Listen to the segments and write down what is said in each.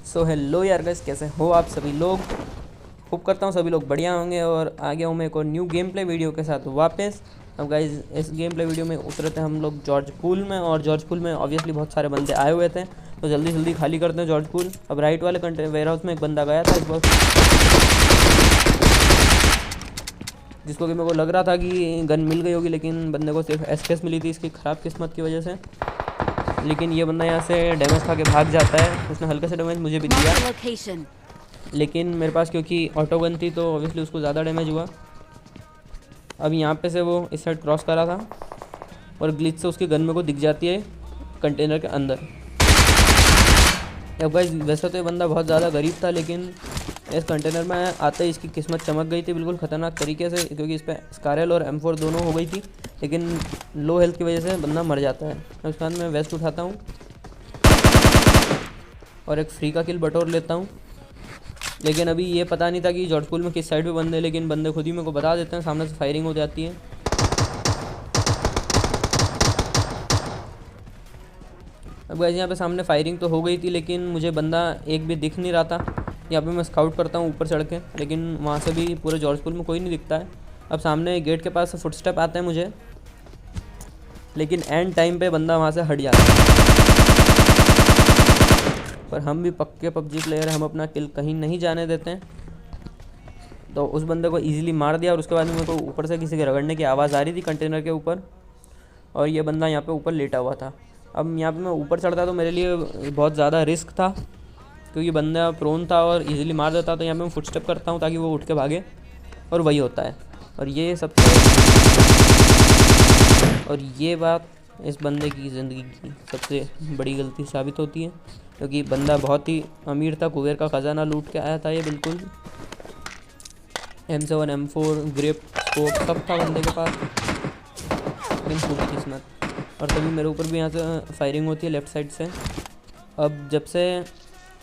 So hello यार guys, कैसे हो आप सभी लोग। होप करता हूँ सभी लोग बढ़िया होंगे और आ गया हूँ मैं एक और न्यू गेम प्ले वीडियो के साथ वापस। अब गाइस इस गेम प्ले वीडियो में उतरे थे हम लोग जॉर्ज पूल में, और जॉर्ज पूल में ऑब्वियसली बहुत सारे बंदे आए हुए थे, तो जल्दी जल्दी खाली करते हैं जॉर्ज पूल। अब राइट वाले वेयर हाउस में एक बंदा गया था इस बार, जिसको कि मेरे को लग रहा था कि गन मिल गई होगी, लेकिन बंदे को सिर्फ एसकेएस मिली थी इसकी ख़राब किस्मत की वजह से। लेकिन ये बंदा यहाँ से डैमेज खा के भाग जाता है। उसने हल्के से डैमेज मुझे भी दिया, लेकिन मेरे पास क्योंकि ऑटो गन थी तो ऑब्वियसली उसको ज़्यादा डैमेज हुआ। अब यहाँ पे से वो इस साइड क्रॉस करा था और ग्लिच से उसकी गन मेरे को दिख जाती है कंटेनर के अंदर। अब गाइस वैसे तो ये बंदा बहुत ज़्यादा गरीब था, लेकिन इस कंटेनर में आते ही इसकी किस्मत चमक गई थी बिल्कुल ख़तरनाक तरीके से, क्योंकि इस पर स्कारल और M4 दोनों हो गई थी, लेकिन लो हेल्थ की वजह से बंदा मर जाता है। उसके बाद मैं वेस्ट उठाता हूँ और एक फ्री का किल बटोर लेता हूँ। लेकिन अभी ये पता नहीं था कि जॉर्ज पूल में किस साइड पे बंदे, लेकिन बंदे खुद ही मेरे को बता देते हैं, सामने से फायरिंग हो जाती है। अब गाइस यहाँ पे सामने फायरिंग तो हो गई थी, लेकिन मुझे बंदा एक भी दिख नहीं रहा था। यहाँ पे मैं स्काउट करता हूँ ऊपर चढ़ के, लेकिन वहाँ से भी पूरे जॉर्ज पूल में कोई नहीं दिखता है। अब सामने गेट के पास से फुटस्टेप आते हैं मुझे, लेकिन एंड टाइम पे बंदा वहाँ से हट जाता है। पर हम भी पक्के पबजी प्लेयर हैं, हम अपना किल कहीं नहीं जाने देते हैं। तो उस बंदे को इजीली मार दिया और उसके बाद मेरे को ऊपर से किसी के रगड़ने की आवाज़ आ रही थी कंटेनर के ऊपर, और ये बंदा यहाँ पे ऊपर लेटा हुआ था। अब यहाँ पे मैं ऊपर चढ़ता तो मेरे लिए बहुत ज़्यादा रिस्क था, क्योंकि बंदा प्रोन था और इजीली मार देता। तो यहाँ पे मैं फुटस्टेप करता हूँ ताकि वो उठ के भागे, और वही होता है। और ये बात इस बंदे की ज़िंदगी की सबसे बड़ी गलती साबित होती है, क्योंकि बंदा बहुत ही अमीर था, कुबेर का ख़जाना लूट के आया था ये बिल्कुल। M7 M4 ग्रिप स्कोप सब था बंदे के पास, लेकिन खूबी किस्मत। और तभी मेरे ऊपर भी यहाँ से फायरिंग होती है लेफ़्ट साइड से। अब जब से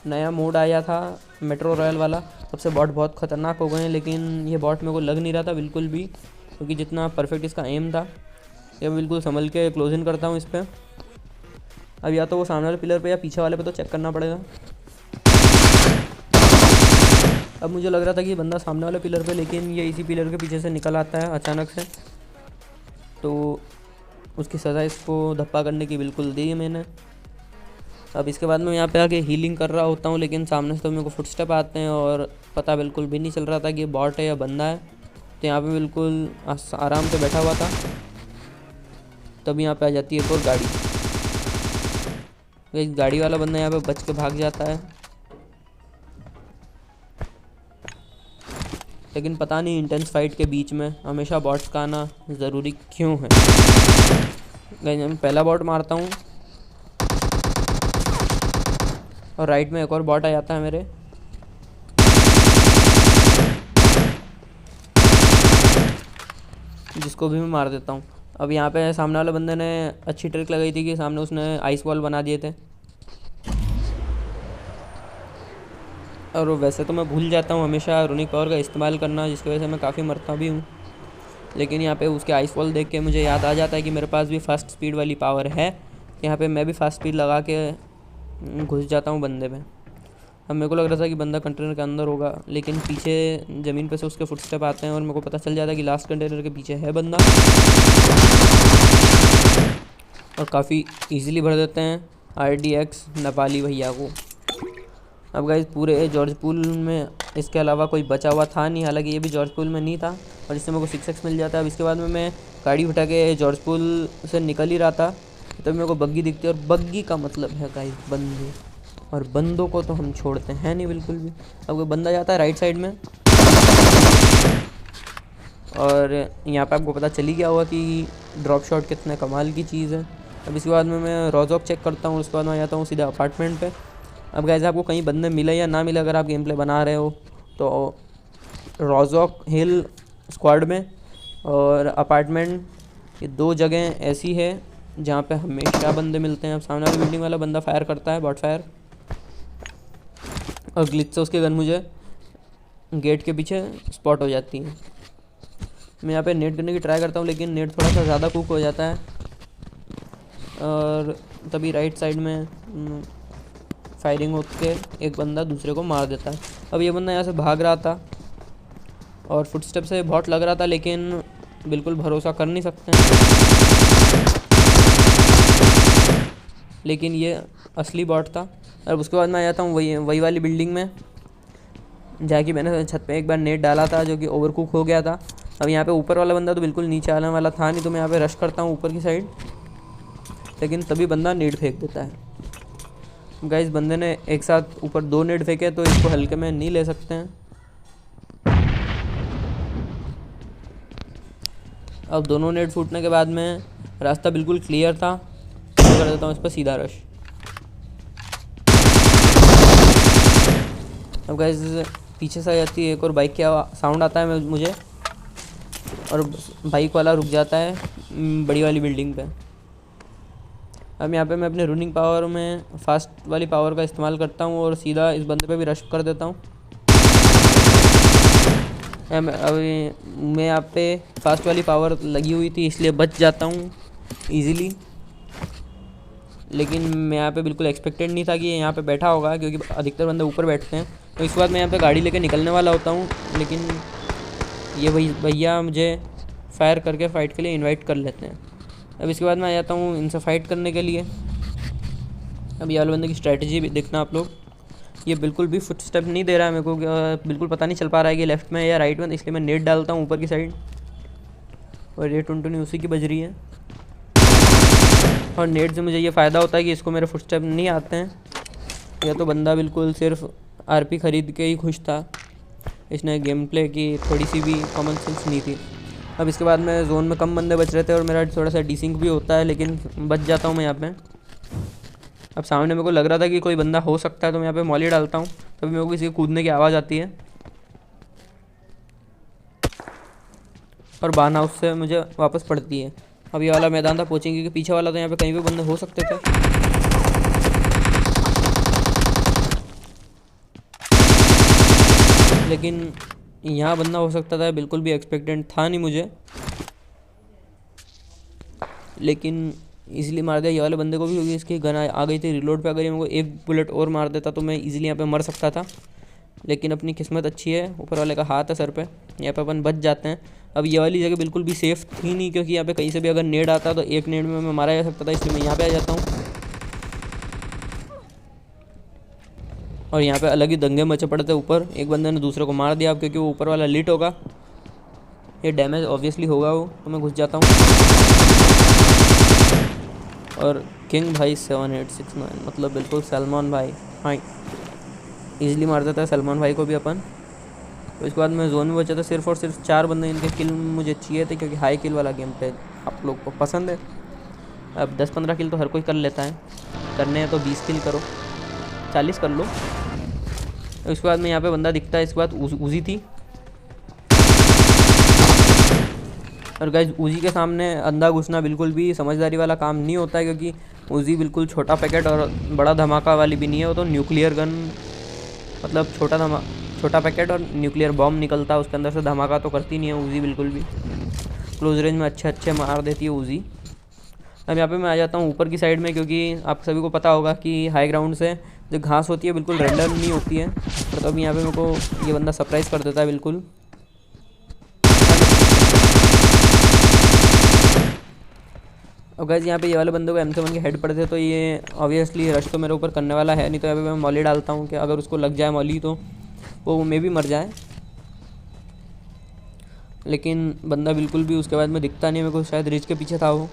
नया मोड आया था मेट्रो रॉयल वाला, तब से बॉट बहुत ख़तरनाक हो गए हैं, लेकिन ये बॉट मेरे को लग नहीं रहा था बिल्कुल भी, क्योंकि जितना परफेक्ट इसका एम था। ये बिल्कुल संभल के क्लोज इन करता हूँ इस पर। अब या तो वो सामने वाले पिलर पे या पीछे वाले पे तो चेक करना पड़ेगा। अब मुझे लग रहा था कि बंदा सामने वाले पिलर पे, लेकिन ये इसी पिलर के पीछे से निकल आता है अचानक से, तो उसकी सज़ा इसको धप्पा करने की बिल्कुल दी है मैंने। अब इसके बाद मैं यहाँ पे आके हीलिंग कर रहा होता हूँ, लेकिन सामने से तो मेरे को फुटस्टेप आते हैं और पता बिल्कुल भी नहीं चल रहा था कि ये बॉट है या बंदा है। तो यहाँ पे बिल्कुल आराम से बैठा हुआ था, तब यहाँ पे आ जाती है एक और गाड़ी। एक गाड़ी वाला बंदा यहाँ पे बच के भाग जाता है, लेकिन पता नहीं इंटेंस फाइट के बीच में हमेशा बॉट्स का आना ज़रूरी क्यों है। मैं पहला बॉट मारता हूँ और राइट में एक और बॉट आ जाता है मेरे, जिसको भी मैं मार देता हूँ। अब यहाँ पे सामने वाले बंदे ने अच्छी ट्रिक लगाई थी कि सामने उसने आइस वॉल बना दिए थे, और वैसे तो मैं भूल जाता हूँ हमेशा रूनिक पावर का इस्तेमाल करना, जिसकी वजह से मैं काफ़ी मरता भी हूँ। लेकिन यहाँ पे उसके आइस वॉल देख के मुझे याद आ जाता है कि मेरे पास भी फास्ट स्पीड वाली पावर है। यहाँ पे मैं भी फास्ट स्पीड लगा के घुस जाता हूँ बंदे पे। अब मेरे को लग रहा था कि बंदा कंटेनर के अंदर होगा, लेकिन पीछे ज़मीन पे से उसके फुटस्टेप आते हैं और मेरे को पता चल जाता है कि लास्ट कंटेनर के पीछे है बंदा, और काफ़ी ईजिली भर देते हैं RDX नेपाली भैया को। अब गाइस पूरे जॉर्ज पूल में इसके अलावा कोई बचा हुआ था नहीं, हालांकि ये भी जॉर्ज पूल में नहीं था, और इससे मेरे को 6x मिल जाता है। अब इसके बाद में मैं गाड़ी उठा के जॉर्ज पूल से निकल ही रहा था, तब मेरे को बग्गी दिखती है, और बग्गी का मतलब है गाइस बंदे, और बंदों को तो हम छोड़ते हैं नहीं बिल्कुल भी। अब कोई बंदा जाता है राइट साइड में, और यहाँ पे आपको पता चली गया होगा कि ड्रॉप शॉट कितने कमाल की चीज़ है। अब इसके बाद में मैं रोजॉक चेक करता हूँ, उसके बाद मैं जाता हूँ सीधा अपार्टमेंट पे। अब गाइस आपको कहीं बंदे मिले या ना मिले, अगर आप गेम प्ले बना रहे हो तो रोजॉक हिल स्क्वाड में और अपार्टमेंट, ये दो जगह ऐसी है जहाँ पे हमेशा बंदे मिलते हैं। अब सामने वाली बिल्डिंग वाला बंदा फायर करता है बॉट फायर, और ग्लिच से उसकी गन मुझे गेट के पीछे स्पॉट हो जाती है। मैं यहाँ पे नेट करने की ट्राई करता हूँ, लेकिन नेट थोड़ा सा ज़्यादा कुक हो जाता है, और तभी राइट साइड में फायरिंग होके एक बंदा दूसरे को मार देता है। अब ये बंदा यहाँ से भाग रहा था और फुटस्टेप से बहुत लग रहा था, लेकिन बिल्कुल भरोसा कर नहीं सकते हैं, लेकिन ये असली बॉट था। और उसके बाद मैं आ जाता हूँ वही वाली बिल्डिंग में, जहाँ कि मैंने छत पे एक बार नेट डाला था जो कि ओवरकुक हो गया था। अब यहाँ पे ऊपर वाला बंदा तो बिल्कुल नीचे आने वाला था नहीं, तो मैं यहाँ पे रश करता हूँ ऊपर की साइड, लेकिन तभी बंदा नेट फेंक देता है। गाइस बंदे ने एक साथ ऊपर 2 नेट फेंके, तो इसको हल्के में नहीं ले सकते हैं। अब दोनों नेट फूटने के बाद में रास्ता बिल्कुल क्लियर था, तो कर देता हूँ इस पर सीधा रश। अब गाइस पीछे से आ जाती है एक और बाइक का साउंड आता है मुझे, और बाइक वाला रुक जाता है बड़ी वाली बिल्डिंग पे। अब यहाँ पे मैं अपने रनिंग पावर में फास्ट वाली पावर का इस्तेमाल करता हूँ और सीधा इस बंदे पे भी रश कर देता हूँ। अभी मैं यहाँ पे फास्ट वाली पावर लगी हुई थी इसलिए बच जाता हूँ ईज़िली, लेकिन मैं यहाँ पे बिल्कुल एक्सपेक्टेड नहीं था कि यहाँ पे बैठा होगा, क्योंकि अधिकतर बंदे ऊपर बैठते हैं। तो इसके बाद मैं यहाँ पे गाड़ी लेके निकलने वाला होता हूँ, लेकिन ये भैया मुझे फायर करके फ़ाइट के लिए इनवाइट कर लेते हैं। अब इसके बाद मैं आ जाता हूँ इनसे फ़ाइट करने के लिए। अब ये वाले बंदे की स्ट्रैटेजी भी देखना आप लोग, ये बिल्कुल भी फुट स्टेप नहीं दे रहा है मेरे को, बिल्कुल पता नहीं चल पा रहा है कि लेफ़्ट में या राइट में, इसलिए मैं नेट डालता हूँ ऊपर की साइड, और ये टुनटुनी उसी की बज रही है। और नेट से मुझे ये फ़ायदा होता है कि इसको मेरे फुट स्टेप नहीं आते हैं, या तो बंदा बिल्कुल सिर्फ आरपी ख़रीद के ही खुश था, इसने गेम प्ले की थोड़ी सी भी कॉमन सेंस नहीं थी। अब इसके बाद में जोन में कम बंदे बच रहे थे और मेरा थोड़ा सा डिसिंक भी होता है, लेकिन बच जाता हूँ मैं यहाँ पे। अब सामने मेरे को लग रहा था कि कोई बंदा हो सकता है, तो मैं यहाँ पे मॉली डालता हूँ, तभी मेरे को किसी के कूदने की आवाज़ आती है और बान हाउस से मुझे वापस पड़ती है। अब ये वाला मैदान था कोचिंग के पीछे वाला, तो यहाँ पे कहीं भी बंदे हो सकते थे। लेकिन यहाँ बंदा हो सकता था, बिल्कुल भी एक्सपेक्टेड था नहीं मुझे, लेकिन इजीली मार दिया ये वाले बंदे को भी, क्योंकि इसकी गन आ गई थी रिलोड पे। अगर ये मेरे को एक बुलेट और मार देता तो मैं इजीली यहाँ पे मर सकता था, लेकिन अपनी किस्मत अच्छी है, ऊपर वाले का हाथ है सर पे, यहाँ पे अपन बच जाते हैं। अब ये वाली जगह बिल्कुल भी सेफ़ थी नहीं, क्योंकि यहाँ पे कहीं से भी अगर नेड आता तो एक नेड में मैं मारा जा सकता था, इसलिए मैं यहाँ पे आ जाता हूँ। और यहाँ पे अलग ही दंगे मचे पड़े थे ऊपर, एक बंदे ने दूसरे को मार दिया। अब क्योंकि वो ऊपर वाला लिट होगा, ये डैमेज ऑब्वियसली होगा वो, तो मैं घुस जाता हूँ। और किंग भाई 7869 मतलब बिल्कुल सलमान भाई, हाँ ईजिली मार देता है सलमान भाई को भी अपन। तो इसके बाद मैं जोन में बचा था सिर्फ और सिर्फ 4 बंदे, इनके किल मुझे चाहिए थे, क्योंकि हाई किल वाला गेम पे आप लोग को पसंद है। अब 10-15 किल तो हर कोई कर लेता है, करने हैं तो 20 किल करो, 40 कर लो। उसके बाद में यहाँ पे बंदा दिखता है, इसके बाद उजी थी। और गाइस उजी के सामने अंधा घुसना बिल्कुल भी समझदारी वाला काम नहीं होता है, क्योंकि उजी बिल्कुल छोटा पैकेट और बड़ा धमाका वाली भी नहीं है, वो तो न्यूक्लियर गन, मतलब छोटा पैकेट और न्यूक्लियर बॉम्ब निकलता है उसके अंदर से, धमाका तो करती नहीं है उजी बिल्कुल भी। क्लोज रेंज में अच्छे मार देती है उजी। अब यहाँ पे मैं आ जाता हूँ ऊपर की साइड में, क्योंकि आप सभी को पता होगा कि हाई ग्राउंड से जो घास होती है बिल्कुल रेंडर नहीं होती है, तो अभी यहाँ पे मेरे को ये बंदा सरप्राइज़ कर देता है बिल्कुल। अब गाइस यहाँ पे ये वाले बंदे को M7 के हेड पड़े थे, तो ये ऑब्वियसली रश तो मेरे ऊपर करने वाला है नहीं, तो यहाँ पे मैं मॉली डालता हूँ कि अगर उसको लग जाए मॉली तो वो मे भी मर जाए। लेकिन बंदा बिल्कुल भी उसके बाद में दिखता नहीं, मेरे को शायद रिच के पीछे था वो।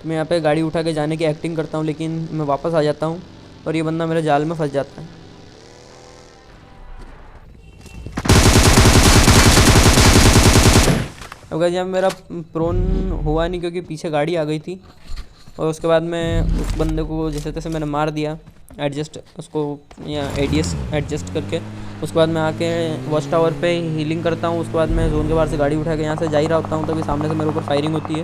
तो मैं यहाँ पे गाड़ी उठा के जाने की एक्टिंग करता हूँ, लेकिन मैं वापस आ जाता हूँ और ये बंदा मेरे जाल में फंस जाता है। अब गाइस यहाँ मेरा प्रोन हुआ नहीं, क्योंकि पीछे गाड़ी आ गई थी, और उसके बाद में उस बंदे को जैसे तैसे मैंने मार दिया एडजस्ट, उसको या ADS एडजस्ट करके। उसके बाद मैं आके वॉच टावर पे हीलिंग करता हूँ। उसके बाद मैं जोन के बाहर से गाड़ी उठा के यहाँ से जा ही रहा होता हूँ, तभी सामने से मेरे ऊपर फायरिंग होती है।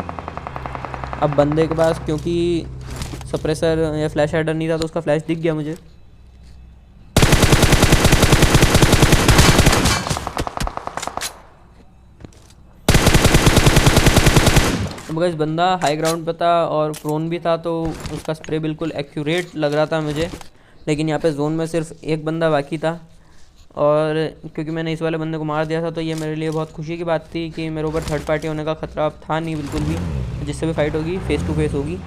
अब बंदे के पास क्योंकि सप्रेसर या फ्लैश हाइडर नहीं था, तो उसका फ्लैश दिख गया मुझे। तो गाइस बंदा हाई ग्राउंड पे था और प्रोन भी था, तो उसका स्प्रे बिल्कुल एक्यूरेट लग रहा था मुझे, लेकिन यहाँ पे जोन में सिर्फ एक बंदा बाकी था, और क्योंकि मैंने इस वाले बंदे को मार दिया था तो ये मेरे लिए बहुत खुशी की बात थी कि मेरे ऊपर थर्ड पार्टी होने का ख़तरा अब था नहीं बिल्कुल भी। जिससे भी फाइट होगी फेस टू फेस होगी,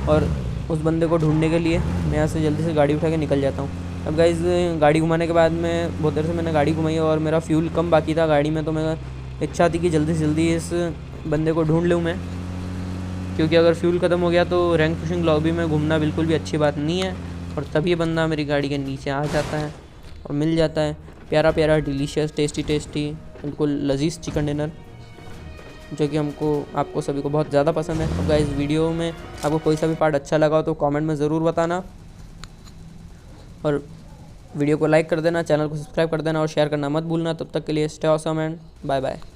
और उस बंदे को ढूंढने के लिए मैं यहाँ से जल्दी से गाड़ी उठा के निकल जाता हूँ। अब गाइज़ गाड़ी घुमाने के बाद में बहुत देर से मैंने गाड़ी घुमाई और मेरा फ्यूल कम बाकी था गाड़ी में, तो मैं इच्छा थी कि जल्दी से जल्दी इस बंदे को ढूंढ लूँ मैं, क्योंकि अगर फ्यूल ख़त्म हो गया तो रैंक पुशिंग लॉबी में घूमना बिल्कुल भी अच्छी बात नहीं है। और तभी ये बंदा मेरी गाड़ी के नीचे आ जाता है और मिल जाता है प्यारा प्यारा डिलीशियस टेस्टी टेस्टी बिल्कुल लजीज चिकन डिनर, जो कि आपको सभी को बहुत ज़्यादा पसंद है। अब गाइस वीडियो में आपको कोई सा भी पार्ट अच्छा लगा हो तो कमेंट में ज़रूर बताना, और वीडियो को लाइक कर देना, चैनल को सब्सक्राइब कर देना और शेयर करना मत भूलना। तब तक के लिए stay awesome and bye bye.